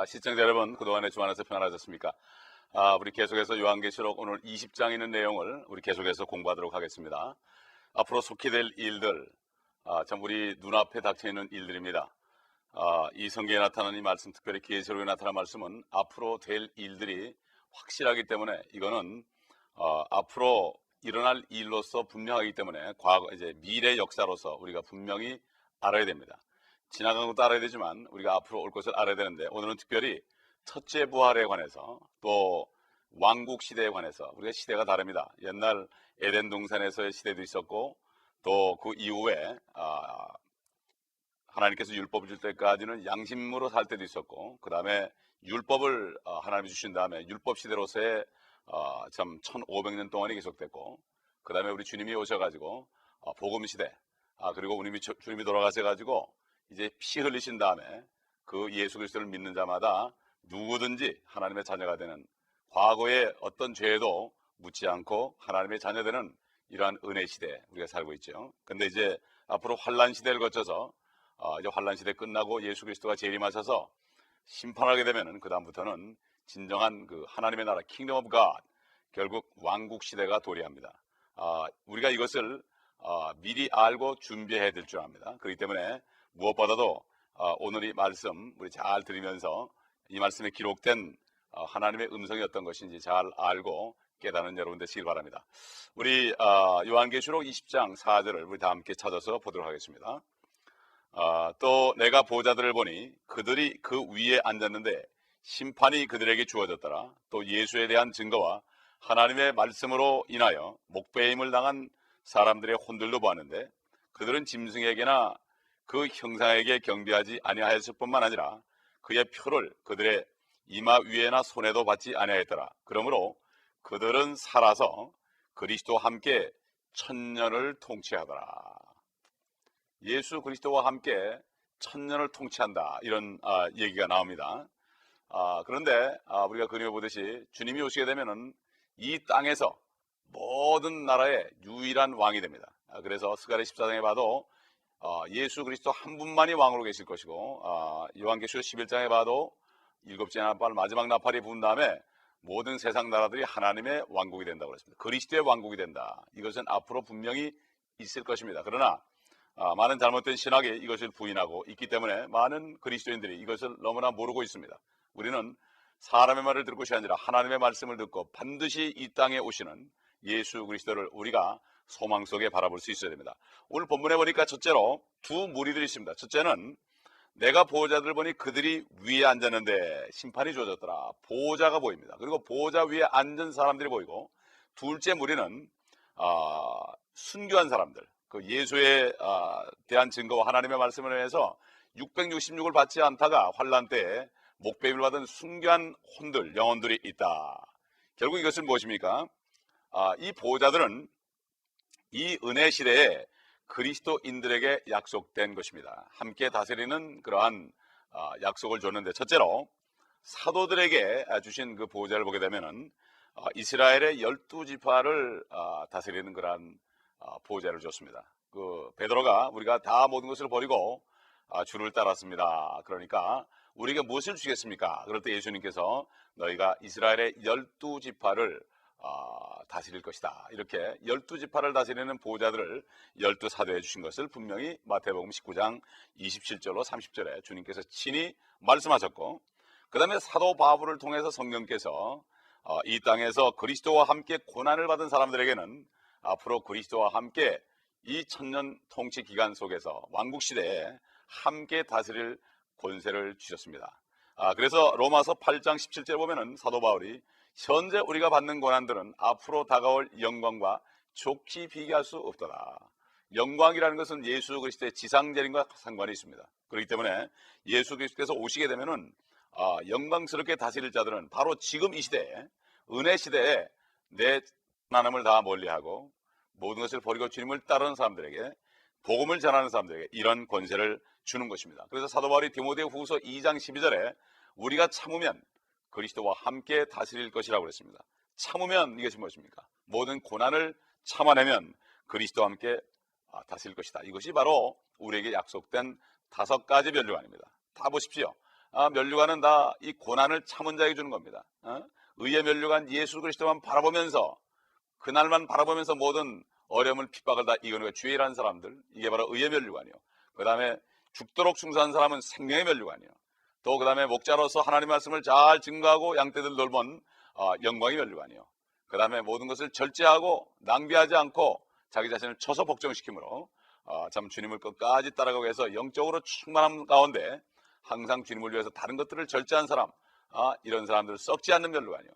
시청자 여러분, 그동안의 주안 안에서 평안하셨습니까? 우리 계속해서 요한계시록 오늘 20장 있는 내용을 우리 계속해서 공부하도록 하겠습니다. 앞으로 속히 될 일들, 참 우리 눈앞에 닥쳐있는 일들입니다. 이 성경에 나타나는 이 말씀, 특별히 계시록에 나타난 말씀은 앞으로 될 일들이 확실하기 때문에 이거는 앞으로 일어날 일로서 분명하기 때문에 이제 미래 역사로서 우리가 분명히 알아야 됩니다. 지나간 것도 알아야 되지만 우리가 앞으로 올 것을 알아야 되는데, 오늘은 특별히 첫째 부활에 관해서, 또 왕국 시대에 관해서. 우리가 시대가 다릅니다. 옛날 에덴 동산에서의 시대도 있었고, 또 그 이후에 하나님께서 율법을 줄 때까지는 양심으로 살 때도 있었고, 그 다음에 율법을 하나님이 주신 다음에 율법 시대로서의 참 1500년 동안이 계속됐고, 그 다음에 우리 주님이 오셔가지고 복음 시대, 그리고 주님이 돌아가셔가지고 이제 피 흘리신 다음에 그 예수 그리스도를 믿는 자마다 누구든지 하나님의 자녀가 되는, 과거의 어떤 죄도 묻지 않고 하나님의 자녀 되는 이러한 은혜 시대 우리가 살고 있죠. 근데 이제 앞으로 환란 시대를 거쳐서 이제 환란 시대 끝나고 예수 그리스도가 재림하셔서 심판하게 되면은 그 다음부터는 진정한 그 하나님의 나라 킹덤 오브 갓, 결국 왕국 시대가 도래합니다. 우리가 이것을 미리 알고 준비해야 될 줄 압니다. 그렇기 때문에 무엇보다도 오늘 이 말씀 우리 잘 들으면서 이 말씀에 기록된 하나님의 음성이 어떤 것인지 잘 알고 깨닫는 여러분 되시길 바랍니다. 우리 요한계시록 20장 4절을 우리 다 함께 찾아서 보도록 하겠습니다. 또 내가 보좌들을 보니 그들이 그 위에 앉았는데 심판이 그들에게 주어졌더라. 또 예수에 대한 증거와 하나님의 말씀으로 인하여 목배임을 당한 사람들의 혼들도 보았는데, 그들은 짐승에게나 그 형상에게 경배하지 아니하였을 뿐만 아니라 그의 표를 그들의 이마 위에나 손에도 받지 아니하였더라. 그러므로 그들은 살아서 그리스도와 함께 천년을 통치하더라. 예수 그리스도와 함께 천년을 통치한다, 이런 얘기가 나옵니다. 그런데 우리가 그림에 보듯이 주님이 오시게 되면은 이 땅에서 모든 나라의 유일한 왕이 됩니다. 그래서 스가랴 14장에 봐도 예수 그리스도 한 분만이 왕으로 계실 것이고, 요한계시록 11장에 봐도 일곱째 나팔, 마지막 나팔이 부은 다음에 모든 세상 나라들이 하나님의 왕국이 된다고 그랬습니다. 그리스도의 왕국이 된다. 이것은 앞으로 분명히 있을 것입니다. 그러나 많은 잘못된 신학이 이것을 부인하고 있기 때문에 많은 그리스도인들이 이것을 너무나 모르고 있습니다. 우리는 사람의 말을 들을 것이 아니라 하나님의 말씀을 듣고 반드시 이 땅에 오시는 예수 그리스도를 우리가 소망 속에 바라볼 수 있어야 됩니다. 오늘 본문에 보니까 첫째로 두 무리들이 있습니다. 첫째는 내가 보호자들을 보니 그들이 위에 앉았는데 심판이 주어졌더라. 보호자가 보입니다. 그리고 보호자 위에 앉은 사람들이 보이고, 둘째 무리는 순교한 사람들, 그 예수에 대한 증거와 하나님의 말씀을 위해서 666을 받지 않다가 환란 때에 목배임을 받은 순교한 혼들, 영혼들이 있다. 결국 이것은 무엇입니까? 이 보호자들은 이 은혜 시대에 그리스도인들에게 약속된 것입니다. 함께 다스리는 그러한 약속을 줬는데, 첫째로 사도들에게 주신 그 보호자를 보게 되면은 이스라엘의 12지파를 다스리는 그러한 보호자를 줬습니다. 그 베드로가 우리가 다 모든 것을 버리고 주를 따랐습니다. 그러니까 우리가 무엇을 주겠습니까? 그럴 때 예수님께서 너희가 이스라엘의 12지파를 다스릴 것이다, 이렇게 12지파를 다스리는 보호자들을 12사도해 주신 것을 분명히 마태복음 19장 27절로 30절에 주님께서 친히 말씀하셨고, 그 다음에 사도 바울을 통해서 성령께서 이 땅에서 그리스도와 함께 고난을 받은 사람들에게는 앞으로 그리스도와 함께 이 천년 통치 기간 속에서 왕국시대에 함께 다스릴 권세를 주셨습니다. 그래서 로마서 8장 17절 보면은 사도 바울이 현재 우리가 받는 고난들은 앞으로 다가올 영광과 좋게 비교할 수 없더라. 영광이라는 것은 예수 그리스도의 지상재림과 상관이 있습니다. 그렇기 때문에 예수 그리스도께서 오시게 되면은 영광스럽게 다스릴 자들은 바로 지금 이 시대에, 은혜 시대에 내 하나님을 다 멀리하고 모든 것을 버리고 주님을 따르는 사람들에게, 복음을 전하는 사람들에게 이런 권세를 주는 것입니다. 그래서 사도 바울이 디모데 후서 2장 12절에 우리가 참으면 그리스도와 함께 다스릴 것이라고 그랬습니다. 참으면 이것이 무엇입니까? 모든 고난을 참아내면 그리스도와 함께 다스릴 것이다. 이것이 바로 우리에게 약속된 5가지 변조안입니다. 다 보십시오. 면류관은 다 이 고난을 참은 자에게 주는 겁니다. 의의 면류관 예수 그리스도만 바라보면서, 그날만 바라보면서 모든 어려움을 핍박을 다 이겨내고 주의라는 사람들, 이게 바로 의의 면류관이요. 그 다음에 죽도록 충성한 사람은 생명의 면류관이요. 또 그 다음에 목자로서 하나님의 말씀을 잘 증거하고 양떼들 돌본 영광의 면류관이요. 그 다음에 모든 것을 절제하고 낭비하지 않고 자기 자신을 쳐서 복종시키므로 참 주님을 끝까지 따라가기 위해서 영적으로 충만함 가운데 항상 주님을 위해서 다른 것들을 절제한 사람, 이런 사람들을 썩지 않는 면류관이요.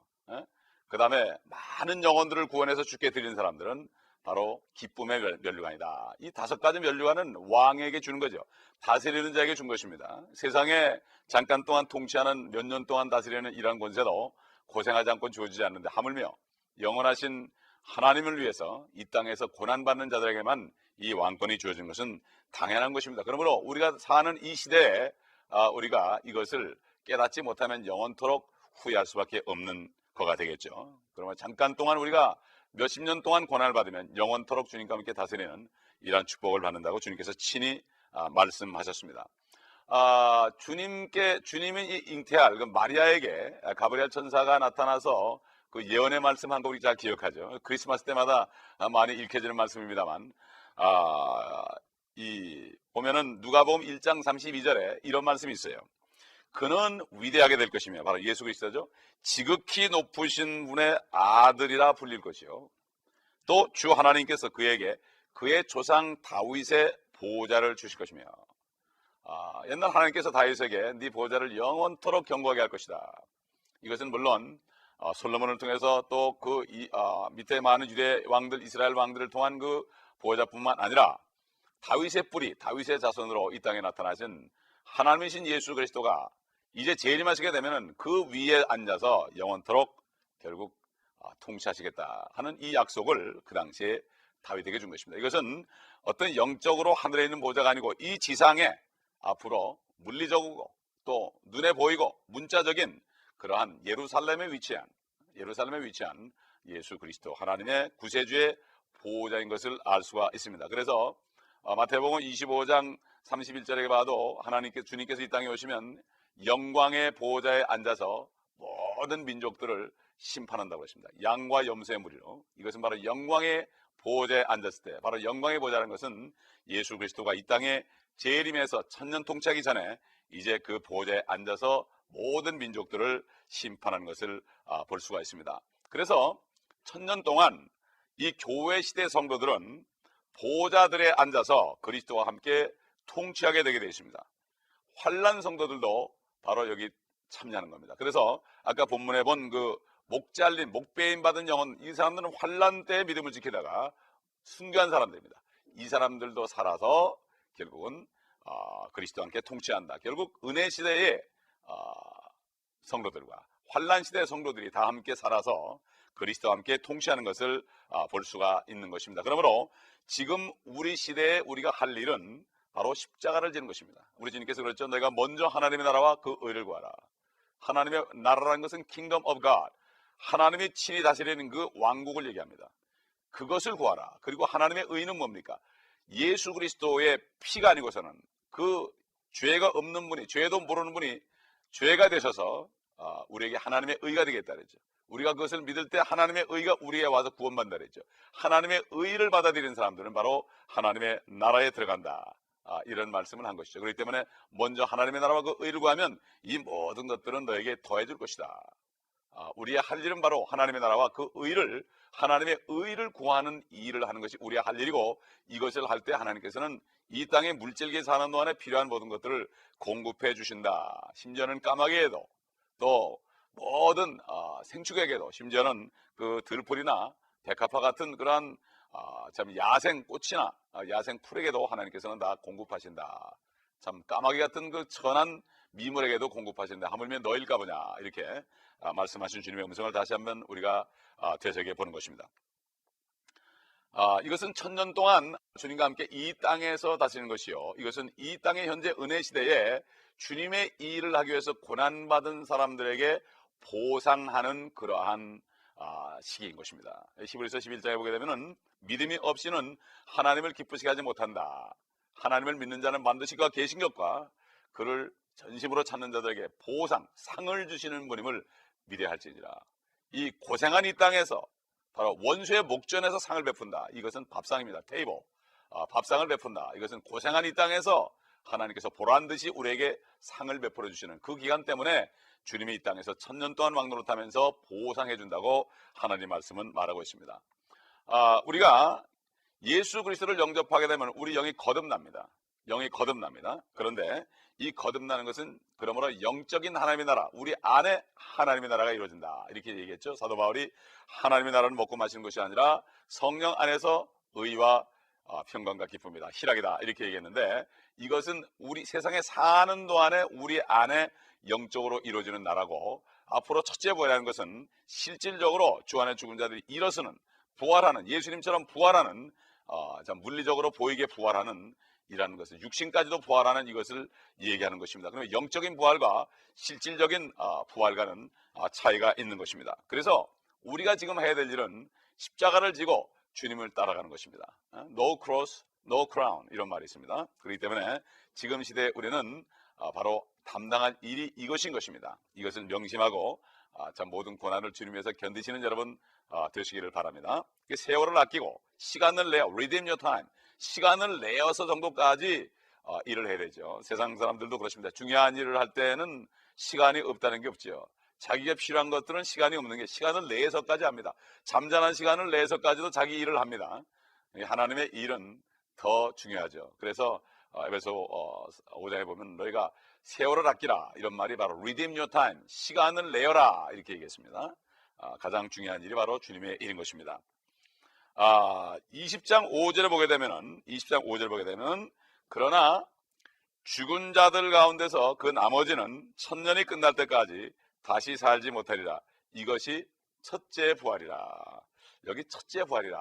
그 다음에 많은 영혼들을 구원해서 주께 드리는 사람들은 바로 기쁨의 면류관이다. 이 5가지 면류관은 왕에게 주는 거죠. 다스리는 자에게 준 것입니다. 세상에 잠깐 동안 통치하는, 몇 년 동안 다스리는 이러한 권세도 고생하지 않고 주어지지 않는데, 하물며 영원하신 하나님을 위해서 이 땅에서 고난받는 자들에게만 이 왕권이 주어진 것은 당연한 것입니다. 그러므로 우리가 사는 이 시대에 우리가 이것을 깨닫지 못하면 영원토록 후회할 수밖에 없는 거가 되겠죠. 그러면 잠깐 동안 우리가 몇십 년 동안 고난을 받으면 영원토록 주님과 함께 다스리는 이러한 축복을 받는다고 주님께서 친히 말씀하셨습니다. 주님이 이 잉태할 그 마리아에게 가브리엘 천사가 나타나서 그 예언의 말씀 한 곡이 잘 기억하죠. 크리스마스 때마다 많이 읽혀지는 말씀입니다만, 보면은 누가복음 1장 32절에 이런 말씀이 있어요. 그는 위대하게 될 것이며, 바로 예수 그리스도죠. 지극히 높으신 분의 아들이라 불릴 것이요. 또 주 하나님께서 그에게 그의 조상 다윗의 보좌를 주실 것이며, 옛날 하나님께서 다윗에게 네 보좌를 영원토록 견고하게 할 것이다. 이것은 물론 솔로몬을 통해서 또 밑에 많은 유대 왕들, 이스라엘 왕들을 통한 그 보좌뿐만 아니라 다윗의 뿌리, 다윗의 자손으로 이 땅에 나타나신 하나님이신 예수 그리스도가 이제 재림하시게 되면은 그 위에 앉아서 영원토록 결국 통치하시겠다 하는 이 약속을 그 당시에 다윗에게 준 것입니다. 이것은 어떤 영적으로 하늘에 있는 보좌가 아니고 이 지상에 앞으로 물리적이고 또 눈에 보이고 문자적인 그러한 예루살렘에 위치한 예수 그리스도 하나님의 구세주의 보호자인 것을 알 수가 있습니다. 그래서 마태복음 25장 31절에 봐도 주님께서 이 땅에 오시면 영광의 보호자에 앉아서 모든 민족들을 심판한다고 했습니다. 양과 염소의 무리로. 이것은 바로 영광의 보호자에 앉았을 때, 바로 영광의 보호자라는 것은 예수 그리스도가 이 땅에 재림해서 천년 통치하기 전에 이제 그 보호자에 앉아서 모든 민족들을 심판하는 것을 볼 수가 있습니다. 그래서 천년 동안 이 교회 시대 성도들은 보호자들에 앉아서 그리스도와 함께 통치하게 되게 되어 있습니다. 환난 성도들도 바로 여기 참여하는 겁니다. 그래서 아까 본문에 본 그 목 잘린, 목 베임 받은 영혼, 이 사람들은 환난 때의 믿음을 지키다가 순교한 사람들입니다. 이 사람들도 살아서 결국은 그리스도와 함께 통치한다. 결국 은혜 시대의 성도들과 환난 시대의 성도들이 다 함께 살아서 그리스도와 함께 통치하는 것을 볼 수가 있는 것입니다. 그러므로 지금 우리 시대에 우리가 할 일은 바로 십자가를 지는 것입니다. 우리 주님께서 그랬죠. 너희가 먼저 하나님의 나라와 그 의를 구하라. 하나님의 나라라는 것은 Kingdom of God, 하나님이 친히 다스리는 그 왕국을 얘기합니다. 그것을 구하라. 그리고 하나님의 의는 뭡니까? 예수 그리스도의 피가 아니고서는 그 죄가 없는 분이, 죄도 모르는 분이 죄가 되셔서 우리에게 하나님의 의가 되겠다 그랬죠. 우리가 그것을 믿을 때 하나님의 의가 우리에 와서 구원받는다 그랬죠. 하나님의 의를 받아들이는 사람들은 바로 하나님의 나라에 들어간다. 이런 말씀을 한 것이죠. 그렇기 때문에 먼저 하나님의 나라와 그 의를 구하면 이 모든 것들은 너에게 더해줄 것이다. 우리의 할 일은 바로 하나님의 나라와 그 의를, 하나님의 의를 구하는 일을 하는 것이 우리의 할 일이고, 이것을 할 때 하나님께서는 이 땅에 물질계 사는 동안에 필요한 모든 것들을 공급해 주신다. 심지어는 까마귀에도, 또 모든 생축에게도, 심지어는 그 들풀이나 백합화 같은 그러한 참 야생 꽃이나 야생 풀에게도 하나님께서는 다 공급하신다. 참 까마귀 같은 그 천한 미물에게도 공급하신다. 하물며 너일까 보냐, 이렇게 말씀하신 주님의 음성을 다시 한번 우리가 되새겨 보는 것입니다. 이것은 천년 동안 주님과 함께 이 땅에서 다스리는 것이요, 이것은 이 땅의 현재 은혜 시대에 주님의 일을 하기 위해서 고난받은 사람들에게 보상하는 그러한 시기인 것입니다. 히브리서 11장에 보게 되면은 믿음이 없이는 하나님을 기쁘시게 하지 못한다. 하나님을 믿는 자는 반드시 그가 계신 것과 그를 전심으로 찾는 자들에게 보상, 상을 주시는 분임을 믿어야 할지니라. 이 고생한 이 땅에서 바로 원수의 목전에서 상을 베푼다. 이것은 밥상입니다. 테이블. 밥상을 베푼다. 이것은 고생한 이 땅에서 하나님께서 보란듯이 우리에게 상을 베풀어 주시는 그 기간 때문에 주님이 이 땅에서 1000년 동안 왕노릇하면서 보상해 준다고 하나님 말씀은 말하고 있습니다. 우리가 예수 그리스도를 영접하게 되면 우리 영이 거듭납니다. 영이 거듭납니다. 그런데 이 거듭나는 것은 그러므로 영적인 하나님의 나라, 우리 안에 하나님의 나라가 이루어진다. 이렇게 얘기했죠. 사도 바울이 하나님의 나라는 먹고 마시는 것이 아니라 성령 안에서 의와 평강과 기쁨이다. 희락이다. 이렇게 얘기했는데 이것은 우리 세상에 사는 동안에 우리 안에 영적으로 이루어지는 나라고, 앞으로 첫째 부활이라는 것은 실질적으로 주 안에 죽은 자들이 일어서는, 부활하는, 예수님처럼 부활하는, 물리적으로 보이게 부활하는 이라는 것을, 육신까지도 부활하는 이것을 얘기하는 것입니다. 그러면 영적인 부활과 실질적인 부활과는 차이가 있는 것입니다. 그래서 우리가 지금 해야 될 일은 십자가를 지고 주님을 따라가는 것입니다. No cross, no crown 이런 말이 있습니다. 그렇기 때문에 지금 시대에 우리는 바로 담당한 일이 이것인 것입니다. 이것을 명심하고 모든 고난을 주님 위해서 견디시는 여러분 되시기를 바랍니다. 세월을 아끼고 시간을 내어 redeem your time, 시간을 내어서 정도까지 일을 해야 되죠. 세상 사람들도 그렇습니다. 중요한 일을 할 때는 시간이 없다는 게 없죠. 자기가 필요한 것들은 시간이 없는 게 시간을 내서까지 합니다. 잠자는 시간을 내서까지도 자기 일을 합니다. 하나님의 일은 더 중요하죠. 그래서 에베소 5장에 보면 너희가 세월을 아끼라 이런 말이 바로 redeem your time, 시간을 내어라 이렇게 얘기했습니다. 가장 중요한 일이 바로 주님의 일인 것입니다. 20장 5절을 보게 되면 그러나 죽은 자들 가운데서 그 나머지는 1000년이 끝날 때까지 다시 살지 못하리라. 이것이 첫째 부활이라. 여기 첫째 부활이라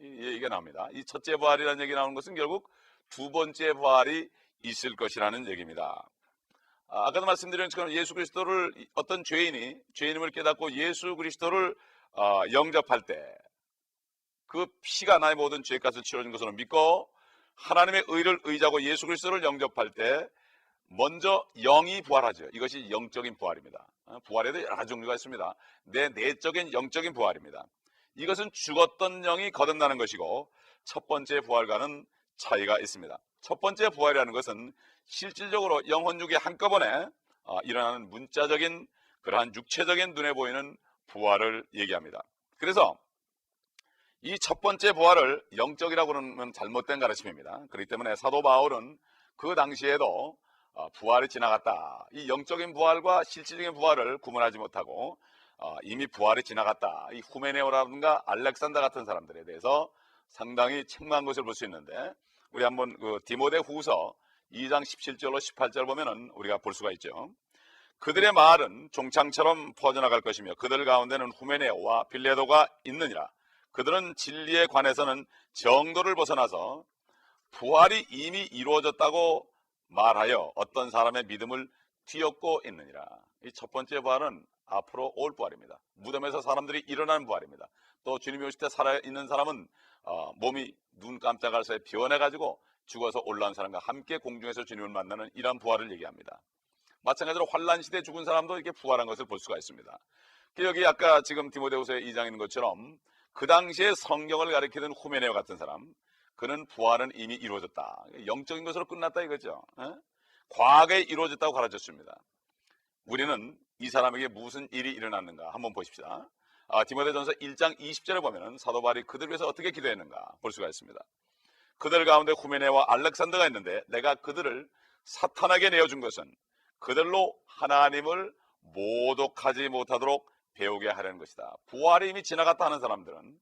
이 얘기가 나옵니다. 이 첫째 부활이라는 얘기 나오는 것은 결국 두 번째 부활이 있을 것이라는 얘기입니다. 아까도 말씀드린 것처럼 예수 그리스도를 어떤 죄인이 죄인임을 깨닫고 예수 그리스도를 영접할 때 그 피가 나의 모든 죄값을 치러준 것으로 믿고 하나님의 의를 의지하고 예수 그리스도를 영접할 때 먼저 영이 부활하죠. 이것이 영적인 부활입니다. 부활에도 여러 가지 종류가 있습니다. 내 내적인 영적인 부활입니다. 이것은 죽었던 영이 거듭나는 것이고 첫 번째 부활과는 차이가 있습니다. 첫 번째 부활이라는 것은 실질적으로 영혼 육이 한꺼번에 일어나는 문자적인 그러한 육체적인 눈에 보이는 부활을 얘기합니다. 그래서 이 첫 번째 부활을 영적이라고 그러면 잘못된 가르침입니다. 그렇기 때문에 사도 바울은 그 당시에도 부활이 지나갔다, 이 영적인 부활과 실질적인 부활을 구분하지 못하고 이미 부활이 지나갔다, 이 후메네오라든가 알렉산더 같은 사람들에 대해서 상당히 책망한 것을 볼 수 있는데, 우리 한번 그 디모데 후서 2장 17절로 18절 보면은 우리가 볼 수가 있죠. 그들의 말은 종창처럼 퍼져나갈 것이며 그들 가운데는 후메네오와 빌레도가 있느니라. 그들은 진리에 관해서는 정도를 벗어나서 부활이 이미 이루어졌다고 말하여 어떤 사람의 믿음을 뒤엎고 있느니라. 이 첫 번째 부활은 앞으로 올 부활입니다. 무덤에서 사람들이 일어나는 부활입니다. 또 주님이 오실 때 살아있는 사람은 몸이 눈 깜짝할 새에 변해가지고 죽어서 올라온 사람과 함께 공중에서 주님을 만나는 이러한 부활을 얘기합니다. 마찬가지로 환란 시대에 죽은 사람도 이렇게 부활한 것을 볼 수가 있습니다. 여기 아까 지금 디모데후서에 2장에 있는 것처럼 그 당시에 성경을 가리키던 후메네오 같은 사람, 그는 부활은 이미 이루어졌다, 영적인 것으로 끝났다 이거죠. 과거에 이루어졌다고 가르쳤습니다. 우리는 이 사람에게 무슨 일이 일어났는가 한번 보십시다. 디모데전서 1장 20절에 보면 사도 바울이 그들 위해서 어떻게 기도했는가 볼 수가 있습니다. 그들 가운데 후메네와 알렉산더가 있는데 내가 그들을 사탄에게 내어준 것은 그들로 하나님을 모독하지 못하도록 배우게 하려는 것이다. 부활이 이미 지나갔다 하는 사람들은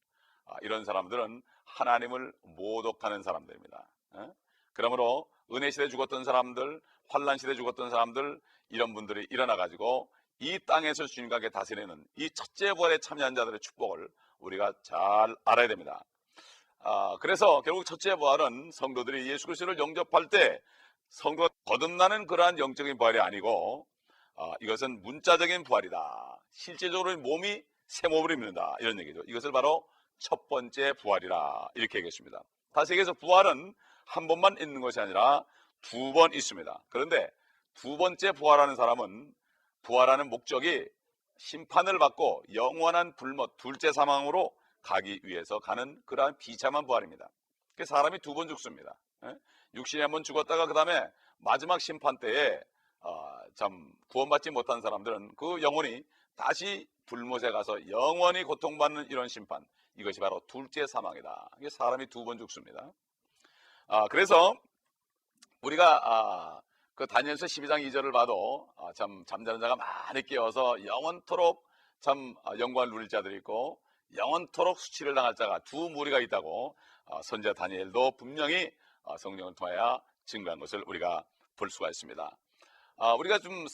이런 사람들은 하나님을 모독하는 사람들입니다. 그러므로 은혜 시대에 죽었던 사람들, 환란 시대에 죽었던 사람들, 이런 분들이 일어나 가지고 이 땅에서 주님과 함께 다스리는 이 첫째 부활에 참여한 자들의 축복을 우리가 잘 알아야 됩니다. 그래서 결국 첫째 부활은 성도들이 예수 그리스도를 영접할 때 성도가 거듭나는 그러한 영적인 부활이 아니고 이것은 문자적인 부활이다. 실제적으로 몸이 새 몸을 입는다 이런 얘기죠. 이것을 바로 첫 번째 부활이라 이렇게 얘기했습니다. 다시 얘기해서 부활은 한 번만 있는 것이 아니라 두 번 있습니다. 그런데 두 번째 부활하는 사람은 부활하는 목적이 심판을 받고 영원한 불못, 둘째 사망으로 가기 위해서 가는 그러한 비참한 부활입니다. 사람이 두 번 죽습니다. 육신이 한 번 죽었다가 그 다음에 마지막 심판 때에 참 구원받지 못한 사람들은 그 영혼이 다시 불못에 가서 영원히 고통받는 이런 심판, 이것이 바로 둘째 사망이다. 이게 사람이 두 번 죽습니다. 그래서 우리가 그 다니엘서 12장 2절을 봐도 참 잠자는 자가 많이 깨어서 영원토록 참 영광을 누릴 자들이 있고 영원토록 수치를 당할 자가 두 무리가 있다고 선지자 다니엘도 분명히 성령을 통하여 증거한 것을 우리가 볼 수가 있습니다. 우리가 좀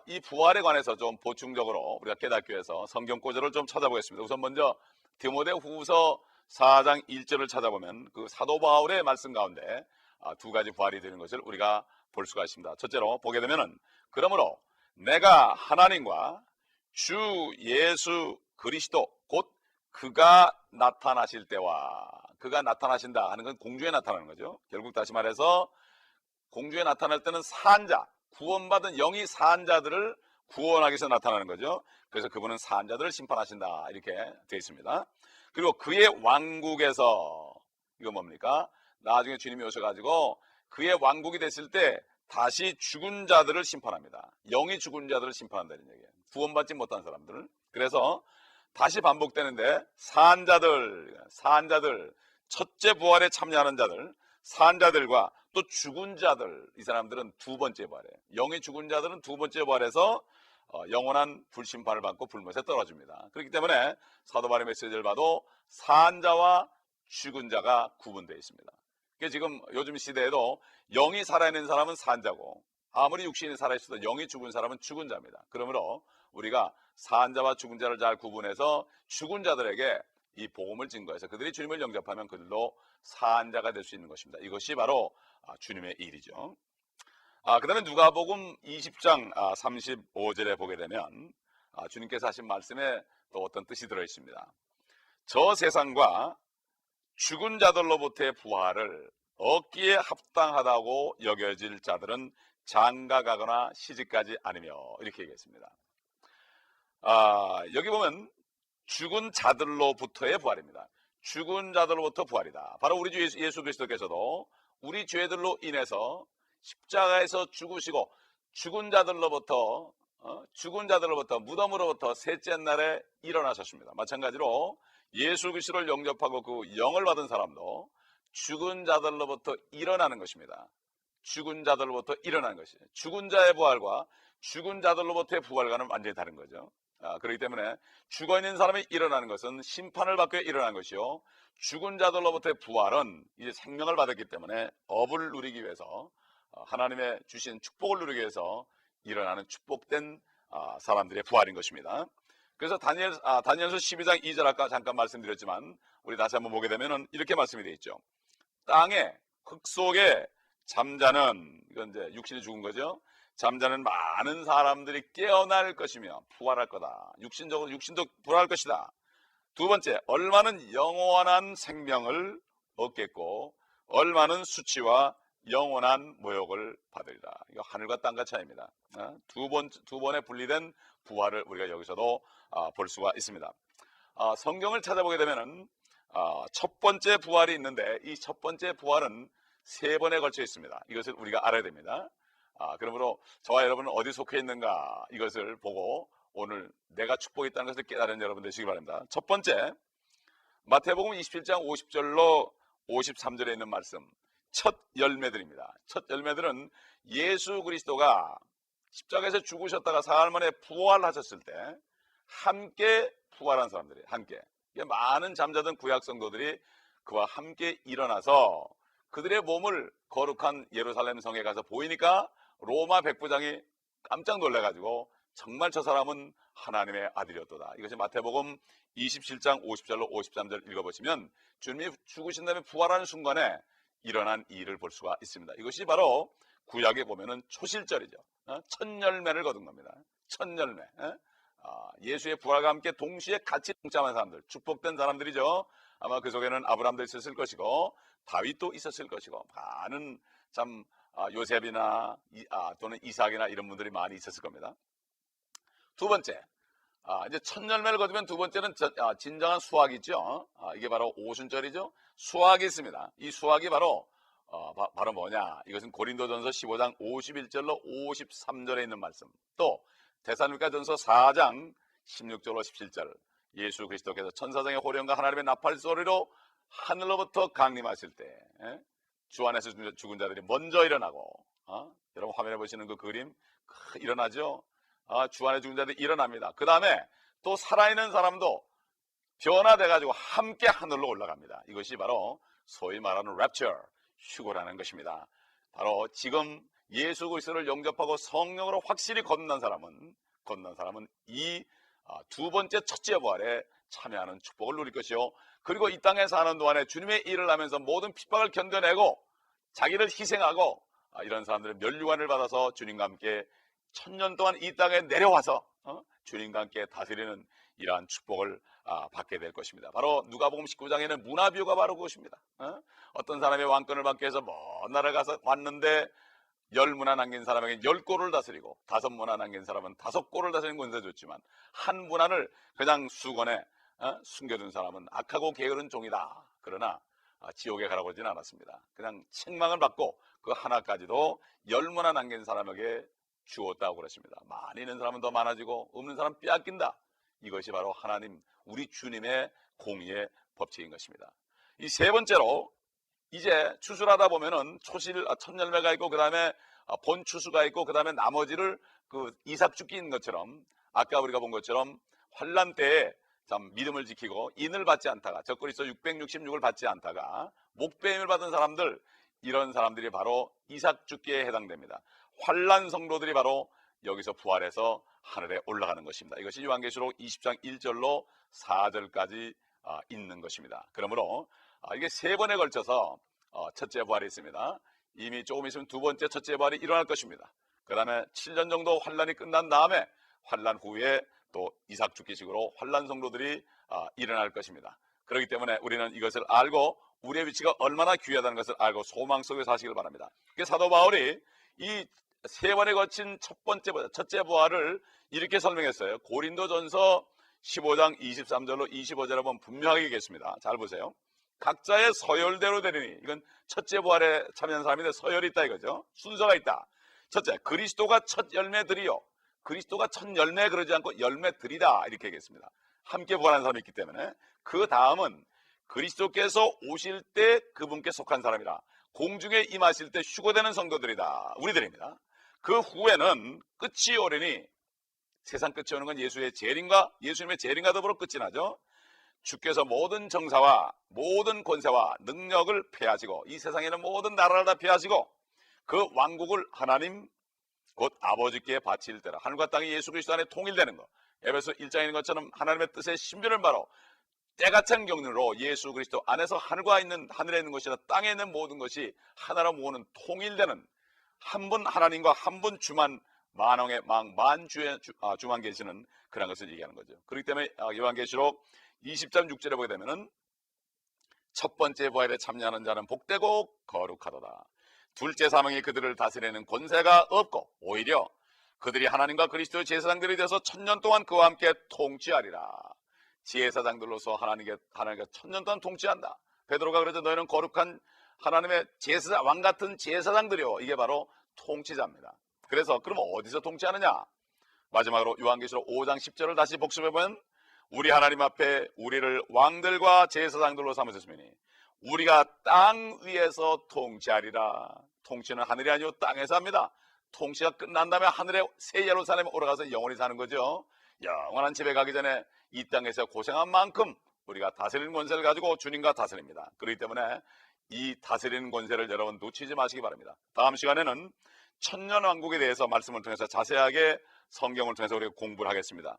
이 부활에 관해서 좀 보충적으로 우리가 깨닫기 위해서 성경 구절을 좀 찾아보겠습니다. 우선 먼저 디모데후서 4장 1절을 찾아보면 그 사도 바울의 말씀 가운데 두 가지 부활이 되는 것을 우리가 볼 수가 있습니다. 첫째로 보게 되면은, 그러므로 내가 하나님과 주 예수 그리스도 곧 그가 나타나실 때와, 그가 나타나신다 하는 건 공중에 나타나는 거죠. 결국 다시 말해서 공중에 나타날 때는 산자, 구원받은 영이 산자들을 구원하기 위해서 나타나는 거죠. 그래서 그분은 산자들을 심판하신다 이렇게 되어 있습니다. 그리고 그의 왕국에서, 이거 뭡니까? 나중에 주님이 오셔가지고 그의 왕국이 됐을 때 다시 죽은 자들을 심판합니다. 영이 죽은 자들을 심판한다는 얘기예요. 구원받지 못한 사람들을. 그래서 다시 반복되는데 산자들, 첫째 부활에 참여하는 자들, 산자들과 또 죽은 자들, 이 사람들은 두 번째 부활이에요. 영이 죽은 자들은 두 번째 부활에서 영원한 불심판을 받고 불못에 떨어집니다. 그렇기 때문에 사도 바울의 메시지를 봐도 산자와 죽은 자가 구분되어 있습니다. 지금 요즘 시대에도 영이 살아있는 사람은 산자고 아무리 육신이 살아있어도 영이 죽은 사람은 죽은 자입니다. 그러므로 우리가 산자와 죽은 자를 잘 구분해서 죽은 자들에게 이 복음을 증거해서 그들이 주님을 영접하면 그들도 산자가 될 수 있는 것입니다. 이것이 바로 주님의 일이죠. 그 다음에 누가복음 20장 35절에 보게 되면 주님께서 하신 말씀에 또 어떤 뜻이 들어있습니다. 저 세상과 죽은 자들로부터의 부활을 얻기에 합당하다고 여겨질 자들은 장가가거나 시집가지 않으며, 이렇게 얘기했습니다. 여기 보면 죽은 자들로부터의 부활입니다. 죽은 자들로부터 부활이다. 바로 우리 주 예수 그리스도께서도 우리 죄들로 인해서 십자가에서 죽으시고 죽은 자들로부터 무덤으로부터 셋째 날에 일어나셨습니다. 마찬가지로 예수 그리스도를 영접하고 그 영을 받은 사람도 죽은 자들로부터 일어나는 것입니다. 죽은 자들로부터 일어나는 것이에요. 죽은 자의 부활과 죽은 자들로부터의 부활과는 완전히 다른 거죠. 그렇기 때문에 죽어있는 사람이 일어나는 것은 심판을 받고 일어나는 것이요, 죽은 자들로부터의 부활은 이제 생명을 받았기 때문에 업을 누리기 위해서, 하나님의 주신 축복을 누리기 위해서 일어나는 축복된 사람들의 부활인 것입니다. 그래서 다니엘서 12장 2절 아까 잠깐 말씀드렸지만 우리 다시 한번 보게 되면 이렇게 말씀이 되어 있죠. 땅에 흙 속에 잠자는, 이건 이제 육신이 죽은 거죠. 잠자는 많은 사람들이 깨어날 것이며 부활할 거다. 육신도 부활할 것이다. 두 번째, 얼마는 영원한 생명을 얻겠고 얼마는 수치와 영원한 모욕을 받으리라. 이거 하늘과 땅과 차이입니다. 두 번에 분리된 부활을 우리가 여기서도 볼 수가 있습니다. 성경을 찾아보게 되면은 첫 번째 부활이 있는데 이 첫 번째 부활은 세 번에 걸쳐 있습니다. 이것을 우리가 알아야 됩니다. 그러므로 저와 여러분은 어디 속해 있는가, 이것을 보고 오늘 내가 축복이 있다는 것을 깨달은 여러분 되시기 바랍니다. 첫 번째, 마태복음 27장 50절로 53절에 있는 말씀, 첫 열매들입니다. 첫 열매들은 예수 그리스도가 십자가에서 죽으셨다가 사흘 만에 부활하셨을 때 함께 부활한 사람들이, 함께 많은 잠자던 구약 성도들이 그와 함께 일어나서 그들의 몸을 거룩한 예루살렘 성에 가서 보이니까 로마 백부장이 깜짝 놀라가지고 정말 저 사람은 하나님의 아들이었도다. 이것이 마태복음 27장 50절로 53절 읽어보시면 주님이 죽으신 다음에 부활하는 순간에 일어난 일을 볼 수가 있습니다. 이것이 바로 구약에 보면은 초실절이죠. 첫 열매를 거둔 겁니다. 첫 열매. 예수의 부활과 함께 동시에 같이 동참한 사람들, 축복된 사람들이죠. 아마 그 속에는 아브라함도 있었을 것이고 다윗도 있었을 것이고 많은 참 요셉이나 또는 이삭이나 이런 분들이 많이 있었을 겁니다. 두 번째, 이제 첫 열매를 거두면 두 번째는 진정한 수확이죠. 이게 바로 오순절이죠. 수확이 있습니다. 이 수확이 바로 바로 뭐냐? 이것은 고린도전서 15장 51절로 53절에 있는 말씀, 또 데살로니가전서 4장 16절로 17절, 예수 그리스도께서 천사장의 호령과 하나님의 나팔 소리로 하늘로부터 강림하실 때 주 안에서 죽은 자들이 먼저 일어나고, 여러분 화면에 보시는 그 그림 일어나죠. 주 안에 죽은 자들이 일어납니다. 그 다음에 또 살아있는 사람도 변화돼가지고 함께 하늘로 올라갑니다. 이것이 바로 소위 말하는 랩처, 휴거라는 것입니다. 바로 지금 예수 그리스도를 영접하고 성령으로 확실히 건넌 사람은 이 두 번째 첫째 부활에 참여하는 축복을 누릴 것이요, 그리고 이 땅에 사는 동안에 주님의 일을 하면서 모든 핍박을 견뎌내고 자기를 희생하고 이런 사람들의 면류관을 받아서 주님과 함께 1000년 동안 이 땅에 내려와서 주님과 함께 다스리는 이러한 축복을 받게 될 것입니다. 바로 누가복음 19장에는 문화비유가 바로 그것입니다. 어떤 사람이 왕권을 받기 위해서 먼 나라를 가서 왔는데 10문화 남긴 사람에게 10골을 다스리고 5문화 남긴 사람은 5골을 다스리는 권세 줬지만 한 문화를 그냥 수건에 숨겨둔 사람은 악하고 게으른 종이다. 그러나 지옥에 가라고 하지는 않았습니다. 그냥 책망을 받고 그 하나까지도 10문화 남긴 사람에게 주었다고 그랬습니다. 많이 있는 사람은 더 많아지고 없는 사람은 빼앗긴다. 이것이 바로 하나님 우리 주님의 공의의 법칙인 것입니다. 이 세 번째로, 이제 추수하다 보면은 첫 열매가 있고 그 다음에 본 추수가 있고 그 다음에 나머지를 그 이삭 죽기인 것처럼, 아까 우리가 본 것처럼 환난 때에 참 믿음을 지키고 인을 받지 않다가, 적그리스도 666을 받지 않다가 목배임을 받은 사람들, 이런 사람들이 바로 이삭 죽기에 해당됩니다. 환난 성도들이 바로 여기서 부활해서 하늘에 올라가는 것입니다. 이것이 요한계시록 20장 1절로 4절까지 있는 것입니다. 그러므로 이게 세 번에 걸쳐서 첫째 부활이 있습니다. 이미 조금 있으면 두 번째 첫째 부활이 일어날 것입니다. 그 다음에 7년 정도 환란이 끝난 다음에 환란 후에 또 이삭 죽기식으로 환란 성도들이 일어날 것입니다. 그렇기 때문에 우리는 이것을 알고 우리의 위치가 얼마나 귀하다는 것을 알고 소망 속에 사시길 바랍니다. 사도 바울이 이 세 번에 거친 첫째 부활을 이렇게 설명했어요. 고린도전서 15장 23절로 25절에 보면 분명하게 얘기했습니다. 잘 보세요. 각자의 서열대로 되리니, 이건 첫째 부활에 참여한 사람인데 서열이 있다 이거죠. 순서가 있다. 첫째, 그리스도가 첫 열매들이요. 그리스도가 첫 열매 그러지 않고 열매들이다 이렇게 얘기했습니다. 함께 부활한 사람이 있기 때문에. 그 다음은 그리스도께서 오실 때 그분께 속한 사람이라, 공중에 임하실 때 휴거되는 성도들이다. 우리들입니다. 그 후에는 끝이 오리니, 세상 끝이 오는 건 예수님의 재림과 더불어 끝이 나죠. 주께서 모든 정사와 모든 권세와 능력을 폐하시고 이 세상에는 모든 나라를 다 폐하시고 그 왕국을 하나님 곧 아버지께 바칠 때라. 하늘과 땅이 예수 그리스도 안에 통일되는 것, 에베소 1장에 있는 것처럼 하나님의 뜻의 신비를 바로 때같은 경륜으로 예수 그리스도 안에서 하늘에 있는 것이나 땅에 있는 모든 것이 하나로 모으는 통일되는 한 분 하나님과 한 분 주만 만왕의 주만 계시는 그런 것을 얘기하는 거죠. 그렇기 때문에 요한계시록 20장 6절에 보게 되면은 첫 번째 부활에 참여하는 자는 복되고 거룩하도다. 둘째 사망이 그들을 다스리는 권세가 없고 오히려 그들이 하나님과 그리스도의 제사장들이 되어서 1000년 동안 그와 함께 통치하리라. 제사장들로서 하나님과 1000년 동안 통치한다. 베드로가 그러죠. 너희는 거룩한 하나님의 왕 같은 제사장들이요. 이게 바로 통치자입니다. 그래서 그럼 어디서 통치하느냐? 마지막으로 요한계시록 5장 10절을 다시 복습해보면, 우리 하나님 앞에 우리를 왕들과 제사장들로 삼으셨으니 우리가 땅 위에서 통치하리라. 통치는 하늘이 아니고 땅에서 합니다. 통치가 끝난 다음에 하늘에 새 예루살렘에 올라가서 영원히 사는 거죠. 영원한 집에 가기 전에 이 땅에서 고생한 만큼 우리가 다스리는 권세를 가지고 주님과 다스립니다. 그렇기 때문에 이 다스리는 권세를 여러분 놓치지 마시기 바랍니다. 다음 시간에는 천년왕국에 대해서 말씀을 통해서 자세하게 성경을 통해서 우리가 공부를 하겠습니다.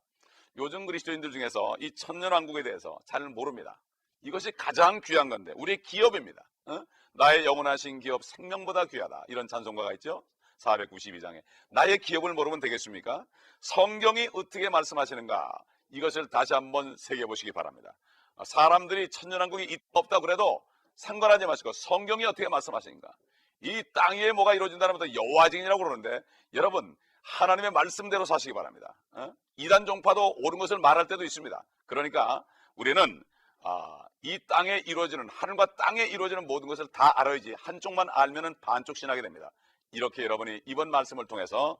요즘 그리스도인들 중에서 이 천년왕국에 대해서 잘 모릅니다. 이것이 가장 귀한 건데 우리의 기업입니다. 나의 영원하신 기업 생명보다 귀하다, 이런 찬송가가 있죠. 492장에. 나의 기업을 모르면 되겠습니까? 성경이 어떻게 말씀하시는가, 이것을 다시 한번 새겨보시기 바랍니다. 사람들이 천년왕국이 없다 그래도 상관하지 마시고 성경이 어떻게 말씀하시는가, 이 땅 위에 뭐가 이루어진다는 것도 여호와 증인이라고 그러는데, 여러분 하나님의 말씀대로 사시기 바랍니다. 이단 종파도 옳은 것을 말할 때도 있습니다. 그러니까 우리는 이 땅에 이루어지는, 하늘과 땅에 이루어지는 모든 것을 다 알아야지 한쪽만 알면은 반쪽 신하게 됩니다. 이렇게 여러분이 이번 말씀을 통해서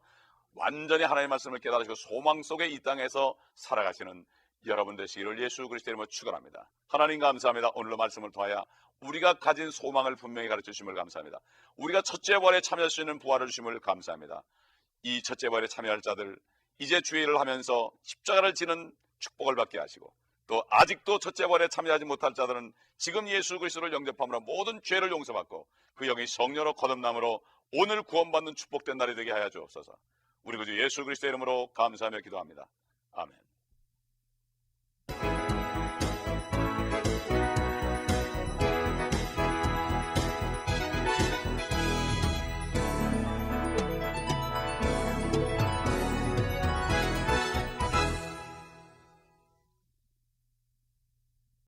완전히 하나님의 말씀을 깨달으시고 소망 속에 이 땅에서 살아가시는 여러분 되시기를 예수 그리스도의 이름으로 축원합니다. 하나님 감사합니다. 오늘의 말씀을 통하여 우리가 가진 소망을 분명히 가르쳐 주심을 감사합니다. 우리가 첫째 부활에 참여할 수 있는 부활을 주심을 감사합니다. 이 첫째 부활에 참여할 자들, 이제 주의 일을 하면서 십자가를 지는 축복을 받게 하시고, 또 아직도 첫째 부활에 참여하지 못할 자들은 지금 예수 그리스도를 영접함으로 모든 죄를 용서받고 그 영이 성령으로 거듭남으로 오늘 구원받는 축복된 날이 되게 하여 주옵소서. 우리 구주 예수 그리스도의 이름으로 감사하며 기도합니다. 아멘.